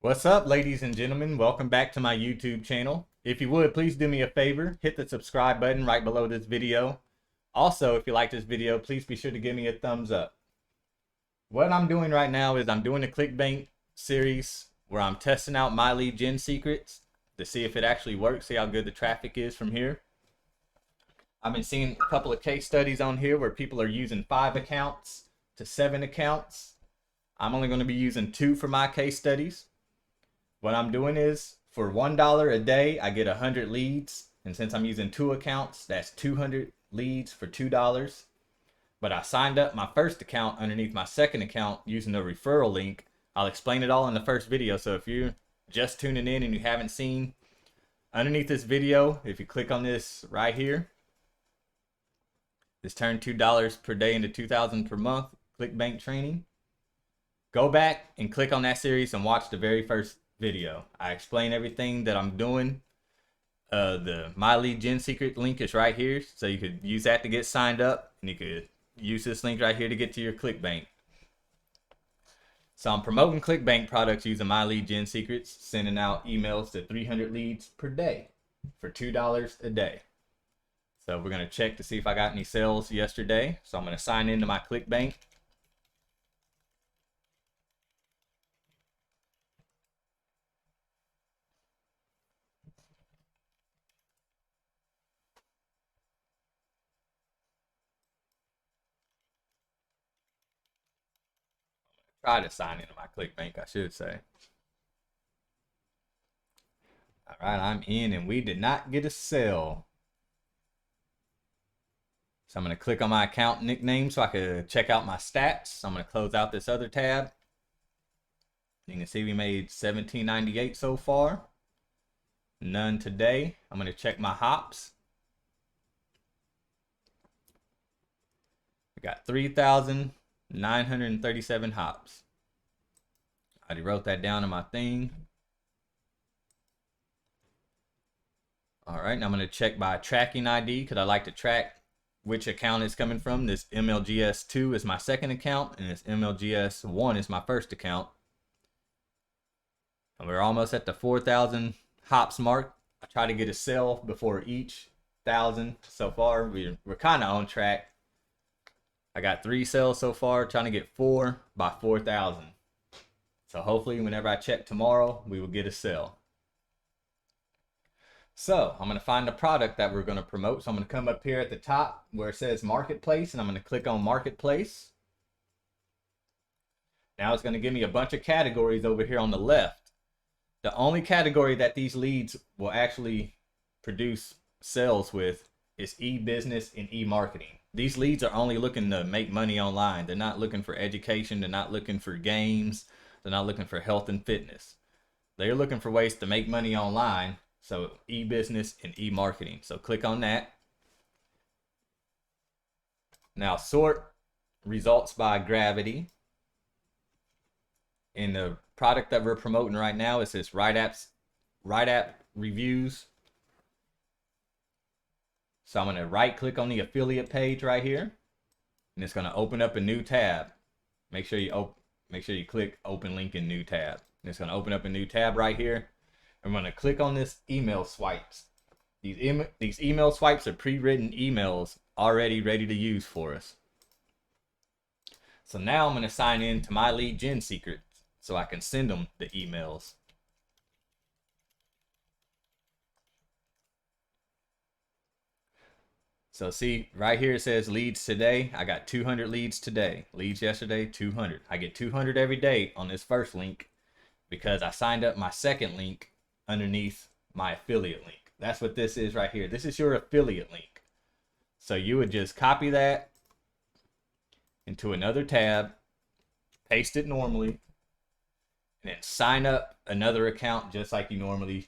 What's up, ladies and gentlemen? Welcome back to my YouTube channel. If you would, please do me a favor, hit the subscribe button right below this video. Also, if you like this video, please be sure to give me a thumbs up. What I'm doing right now is I'm doing a ClickBank series where I'm testing out my lead gen secrets to see if it actually works, see how good the traffic is from here. I've been seeing a couple of case studies on here where people are using 5 accounts to 7 accounts. I'm only going to be using 2 for my case studies. What I'm doing is for $1 a day, I get 100 leads. And since I'm using 2 accounts, that's 200 leads for $2. But I signed up my first account underneath my second account using a referral link. I'll explain it all in the first video. So if you're just tuning in and you haven't seen, underneath this video, if you click on this right here, this turned $2 per day into $2,000 per month ClickBank training. Go back and click on that series and watch the very first video. I explain everything that I'm doing. The My Lead Gen Secret link is right here, so you could use that to get signed up, and you could use this link right here to get to your ClickBank. So I'm promoting ClickBank products using My Lead Gen Secrets, sending out emails to 300 leads per day for $2 a day. So we're going to check to see if I got any sales yesterday. So I'm going to sign into my ClickBank. Try to sign into my ClickBank, I should say. All right, I'm in, and we did not get a sale. So I'm going to click on my account nickname so I can check out my stats. So I'm going to close out this other tab. You can see we made $17.98 so far. None today. I'm going to check my hops. We got 3,937 hops. I already wrote that down in my thing. All right, now I'm going to check by tracking ID because I like to track which account it's coming from. This MLGS2 is my second account, and this MLGS1 is my first account. And we're almost at the 4,000 hops mark. I try to get a sale before each 1,000. So far, we're kind of on track. I got 3 sales so far, trying to get 4 by 4,000. So hopefully whenever I check tomorrow, we will get a sale. So I'm going to find the product that we're going to promote. So I'm going to come up here at the top where it says Marketplace, and I'm going to click on Marketplace. Now it's going to give me a bunch of categories over here on the left. The only category that these leads will actually produce sales with is e-business and e-marketing. These leads are only looking to make money online. They're not looking for education. They're not looking for games. They're not looking for health and fitness. They're looking for ways to make money online. So e-business and e-marketing. So click on that. Now sort results by gravity. In the product that we're promoting right now, it says Right App Reviews. So I'm going to right click on the affiliate page right here, and it's going to open up a new tab. Make sure you click open link in new tab. And it's going to open up a new tab right here. I'm going to click on this email swipes. These email swipes are pre-written emails already ready to use for us. So now I'm going to sign in to My Lead Gen Secret so I can send them the emails. So see, right here it says leads today. I got 200 leads today. Leads yesterday, 200. I get 200 every day on this first link because I signed up my second link underneath my affiliate link. That's what this is right here. This is your affiliate link. So you would just copy that into another tab, paste it normally, and then sign up another account just like you normally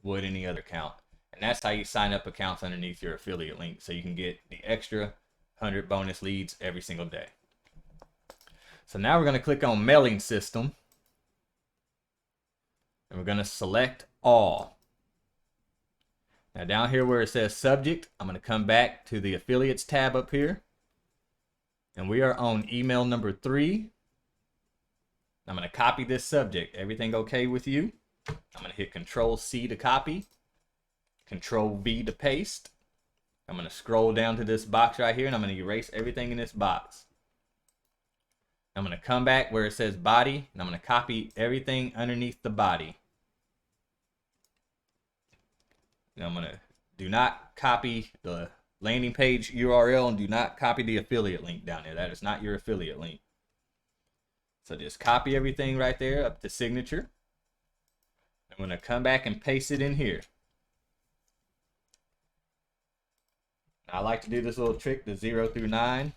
would any other account. And that's how you sign up accounts underneath your affiliate link, so you can get the extra 100 bonus leads every single day. So now we're going to click on mailing system, and we're going to select all. Now down here where it says subject, I'm going to come back to the affiliates tab up here, and we are on email number 3. I'm going to copy this subject. Everything okay with you? I'm going to hit Control C to copy, Control V to paste. I'm going to scroll down to this box right here, and I'm going to erase everything in this box. I'm going to come back where it says body, and I'm going to copy everything underneath the body. And I'm going to do not copy the landing page URL, and do not copy the affiliate link down there. That is not your affiliate link. So just copy everything right there up to signature. I'm going to come back and paste it in here. I like to do this little trick, the 0 through 9.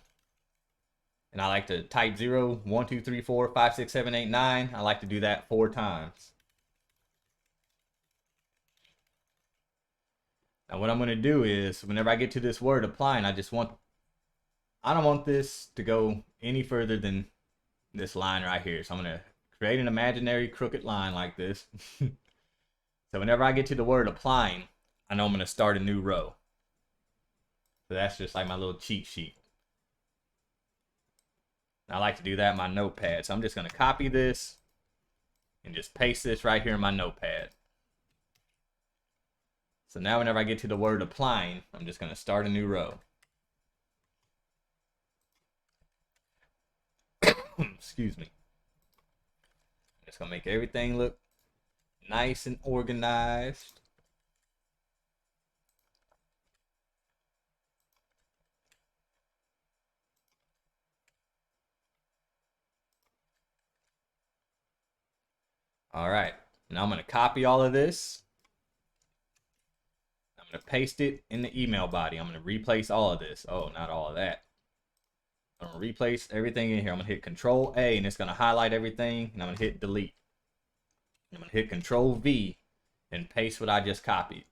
And I like to type 0, 1, 2, 3, 4, 5, 6, 7, 8, 9. I like to do that 4 times. Now what I'm going to do is, whenever I get to this word applying, I don't want this to go any further than this line right here. So I'm going to create an imaginary crooked line like this. So whenever I get to the word applying, I know I'm going to start a new row. So that's just like my little cheat sheet. I like to do that in my notepad. So I'm just going to copy this and just paste this right here in my notepad. So now whenever I get to the word applying, I'm just going to start a new row. Excuse me. I'm just going to make everything look nice and organized. All right, now I'm going to copy all of this. I'm going to paste it in the email body. I'm going to replace all of this. Oh, not all of that. I'm going to replace everything in here. I'm going to hit Control A, and it's going to highlight everything, and I'm going to hit Delete. I'm going to hit Control V and paste what I just copied.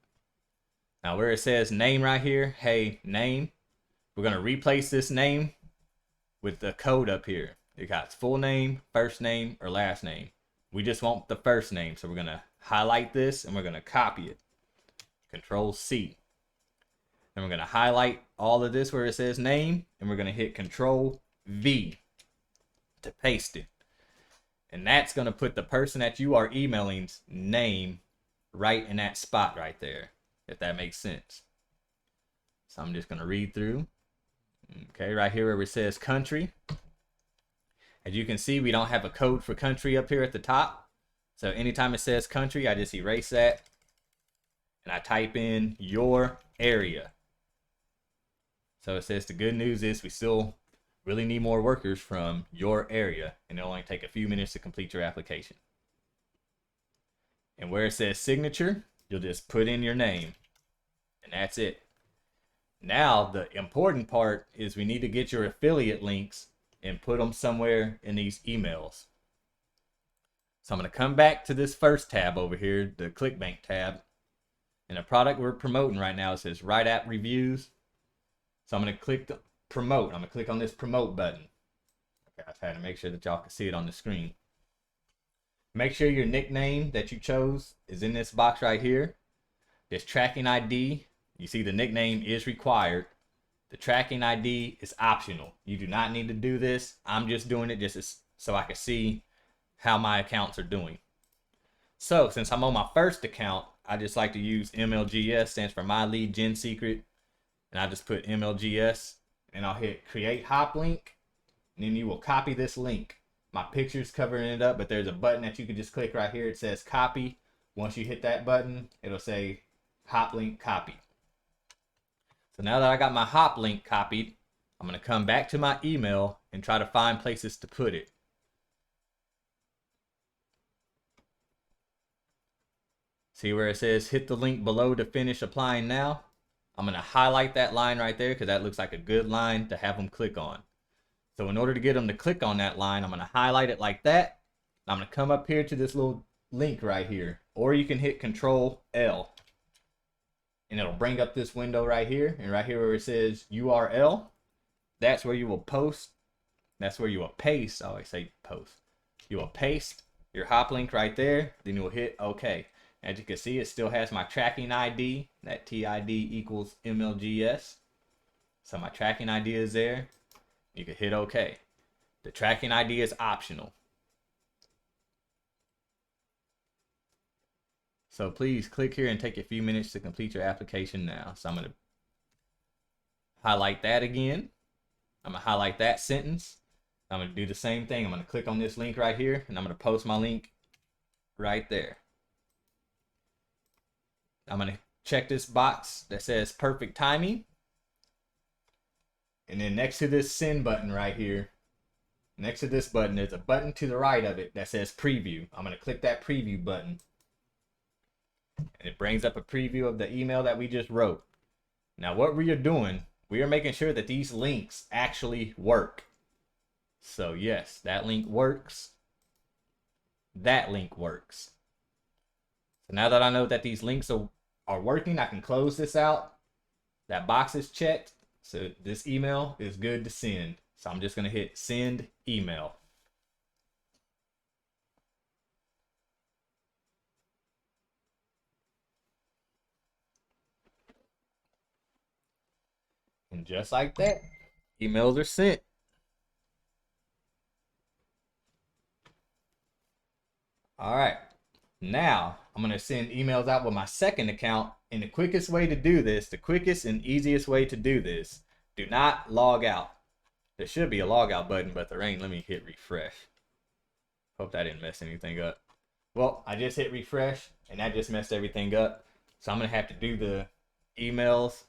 Now where it says name right here, hey, name, we're going to replace this name with the code up here. It got full name, first name, or last name. We just want the first name, so we're going to highlight this and we're going to copy it. Control C. Then we're going to highlight all of this where it says name, and we're going to hit Control V to paste it. And that's going to put the person that you are emailing's name right in that spot right there, if that makes sense. So I'm just going to read through. Okay, right here where it says country. As you can see, we don't have a code for country up here at the top. So anytime it says country, I just erase that. And I type in your area. So it says the good news is we still really need more workers from your area. And it'll only take a few minutes to complete your application. And where it says signature, you'll just put in your name. And that's it. Now, the important part is we need to get your affiliate links and put them somewhere in these emails. So I'm going to come back to this first tab over here, the ClickBank tab. And the product we're promoting right now, it says Right App Reviews. So I'm going to click the promote. I'm going to click on this promote button. Okay, I've had to make sure that y'all can see it on the screen. Make sure your nickname that you chose is in this box right here. This tracking ID, you see the nickname is required. The tracking ID is optional. You do not need to do this. I'm just doing it just so I can see how my accounts are doing. So since I'm on my first account, I just like to use MLGS, stands for My Lead Gen Secret. And I just put MLGS and I'll hit create hop link. And then you will copy this link. My picture's covering it up, but there's a button that you can just click right here. It says copy. Once you hit that button, it'll say hop link copy. So now that I got my hop link copied, I'm going to come back to my email and try to find places to put it. See where it says hit the link below to finish applying now? I'm going to highlight that line right there because that looks like a good line to have them click on. So in order to get them to click on that line, I'm going to highlight it like that. I'm going to come up here to this little link right here. Or you can hit Control L. And it'll bring up this window right here. And right here where it says URL, that's where you will post. That's where you will paste. I always say post. You will paste your hop link right there. Then you will hit OK. As you can see, it still has my tracking ID. That TID equals MLGS. So my tracking ID is there. You can hit OK. The tracking ID is optional. So please click here and take a few minutes to complete your application now. So I'm going to highlight that again. I'm going to highlight that sentence. I'm going to do the same thing. I'm going to click on this link right here, and I'm going to post my link right there. I'm going to check this box that says perfect timing. And then next to this send button right here, next to this button, there's a button to the right of it that says preview. I'm going to click that preview button. And it brings up a preview of the email that we just wrote. Now what we are doing, we are making sure that these links actually work. So yes, that link works. That link works. So now that I know that these links are working, I can close this out. That box is checked. So this email is good to send. So I'm just going to hit send email. And just like that, emails are sent. All right. Now I'm going to send emails out with my second account. And the quickest way to do this, the quickest and easiest way to do this, do not log out. There should be a log out button, but there ain't. Let me hit refresh. Hope that didn't mess anything up. Well, I just hit refresh and that just messed everything up. So I'm going to have to do the emails.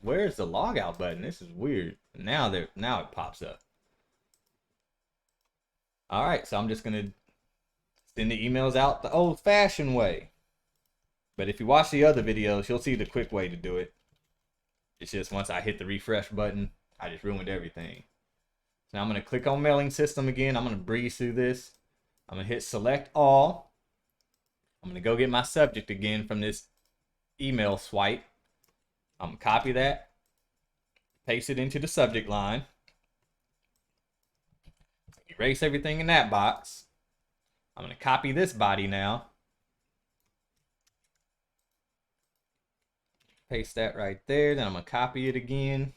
Where's the log out button? This is weird. Now it pops up. All right, so I'm just going to send the emails out the old-fashioned way. But if you watch the other videos, you'll see the quick way to do it. It's just once I hit the refresh button, I just ruined everything. So now I'm going to click on mailing system again. I'm going to breeze through this. I'm going to hit select all. I'm going to go get my subject again from this email swipe. I'm going to copy that, paste it into the subject line, erase everything in that box. I'm going to copy this body now. Paste that right there. Then I'm going to copy it again.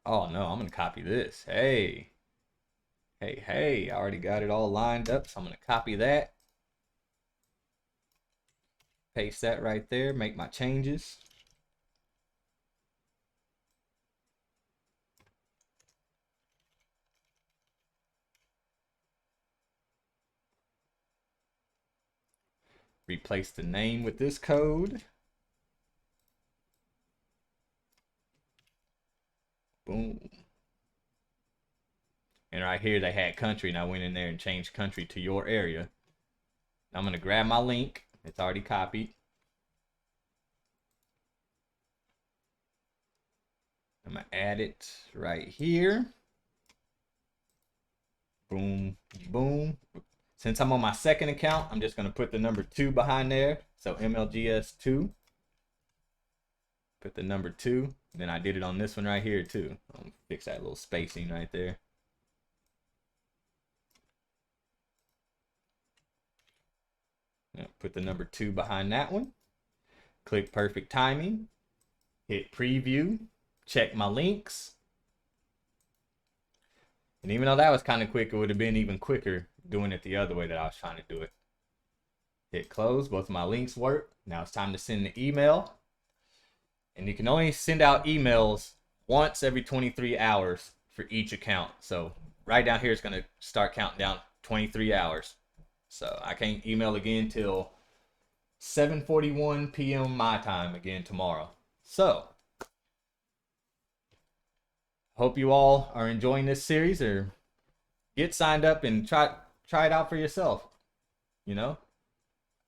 Oh no, I'm going to copy this. Hey, I already got it all lined up. So I'm going to copy that. Paste that right there. Make my changes. Replace the name with this code. Boom. And right here they had country, and I went in there and changed country to your area. I'm going to grab my link. It's already copied. I'm going to add it right here. Boom, boom. Since I'm on my second account, I'm just going to put the number 2 behind there. So MLGS2. Put the number 2. And then I did it on this one right here too. I'll fix that little spacing right there. Now put the number 2 behind that one. Click perfect timing. Hit preview. Check my links. And even though that was kind of quick, it would have been even quicker doing it the other way that I was trying to do it. Hit close. Both of my links work. Now it's time to send the email. And you can only send out emails once every 23 hours for each account. So right down here, it's going to start counting down 23 hours. So I can't email again till 7:41 p.m. my time again tomorrow. So hope you all are enjoying this series, or get signed up and try it out for yourself. You know,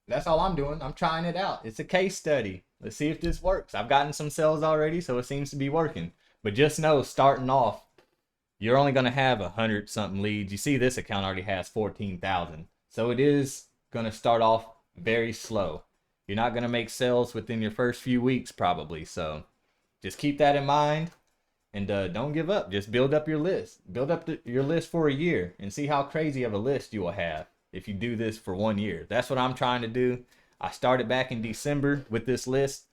that's all I'm doing. I'm trying it out. It's a case study. Let's see if this works. I've gotten some sales already, so it seems to be working. But just know, starting off, you're only going to have 100-something leads. You see this account already has 14,000. So it is going to start off very slow. You're not going to make sales within your first few weeks probably. So just keep that in mind. And don't give up. Just build up your list. Build up your list for a year and see how crazy of a list you will have if you do this for 1 year. That's what I'm trying to do. I started back in December with this list.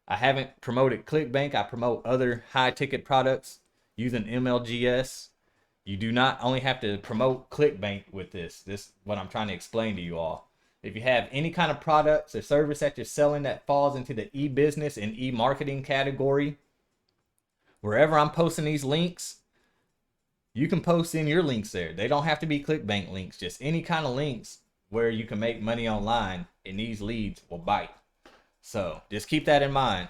I haven't promoted ClickBank. I promote other high ticket products using MLGS, You do not only have to promote ClickBank with this. This is what I'm trying to explain to you all. If you have any kind of products or service that you're selling that falls into the e-business and e-marketing category, wherever I'm posting these links, you can post in your links there. They don't have to be ClickBank links, just any kind of links where you can make money online, and these leads will bite. So just keep that in mind.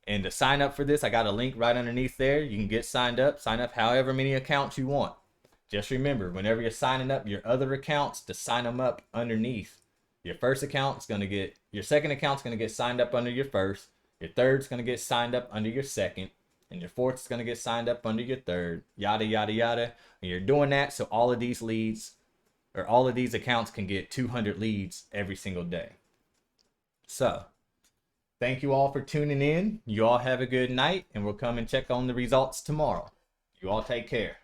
And to sign up for this, I got a link right underneath there. You can get signed up. Sign up however many accounts you want. Just remember, whenever you're signing up your other accounts, to sign them up underneath. Your first account's going to get, your second account's going to get signed up under your first. Your third's going to get signed up under your second. And your fourth's going to get signed up under your third. Yada, yada, yada. And you're doing that so all of these leads, or all of these accounts can get 200 leads every single day. So, thank you all for tuning in. You all have a good night, and we'll come and check on the results tomorrow. You all take care.